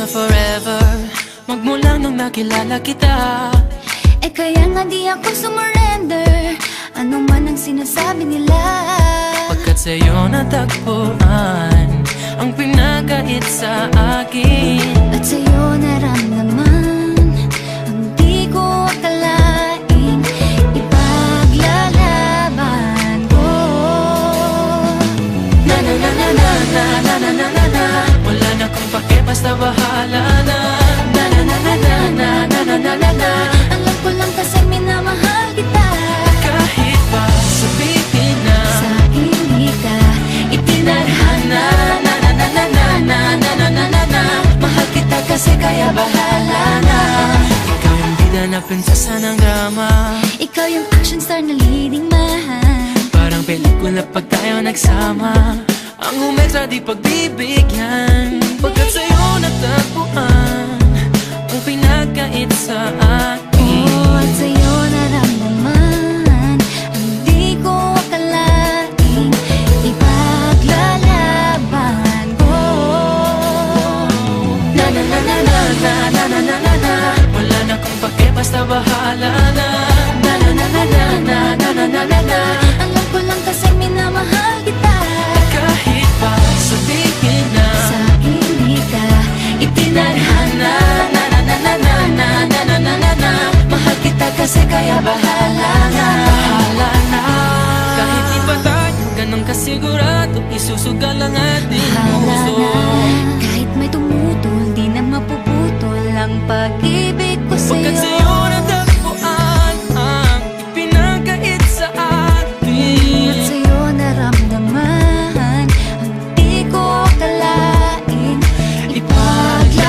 sa forever, magmula nung nakilala kita. Eh kaya nga di ako sumurrender, ano man ang sinasabi nila. Pagkat sa'yo natagpuan ang pinagkait sa akin. At sa'yo naramdaman ang di ko akalaing ipaglalaban ko. Na na na na na na na na na na na. Wala na kung pake, basta bahala na. Na na na na na na na na na na na. Alam ko lang kasi minamahal kita. Kahit pa sabihin na Sa hindi ka itinadhana. na na na na na na na na na na na. Mahal kita kasi kaya bahala na. Ikaw yung bida na prinsesa ng drama. Ikaw yung action star na leading man. Parang pelikula pag tayo nagsama. Ang umeksa di pagbibigyan. Pagkat sa'yo natagpuan ang pinagkait sa akin. Oh, at sa'yo naramdaman ang di ko akalaing ipaglalaban ko. Na na na na na na na na na na na. Wala na kung pake, basta bahala na. Na na na na na na na na na na na. Alam ko lang kasi minamahal kita. Kahit pa sabihin na Sa hindi ka itinadhana. na na na na na na na na na na na. Mahal kita kasi kaya bahala na. Bahala na. Kahit di pa tayo ganun kasigurado, isusugal ang ating Bahala puso. na. Kahit may tumutol, di na mapuputol ang pag-ibig ko Pagkat sa'yo. sa'yo natagpuan ang ipinagkait sa At atin. sa'yo naramdaman ang di ko akalain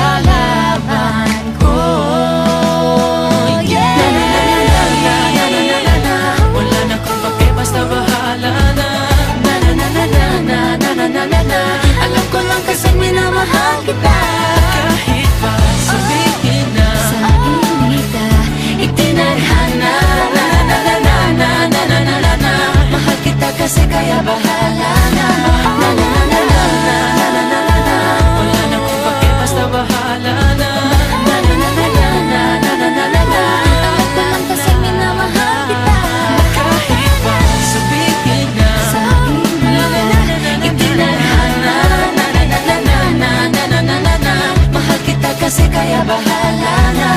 ipaglalaban ko. Yeah! Na na na na na na na na na na. Wala na kung pake, basta bahala na. Na na na na na na na na na na na. Alam ko lang kasi minamahal kita. Kahit pa sabihin na Sa hindi ka itinadhana. na na na na na na na na na na. Mahal kita kasi kaya bahala na. Na na na na na na na na na na na. Wala na kung pake, basta bahala na. Na na na na na na na na na na na. Alam ko lang kasi minamahal kita. Kahit pa sabihin na Sa hindi ka itinadhana. na na na na na na na na na na. Mahal kita kasi kaya bahala na.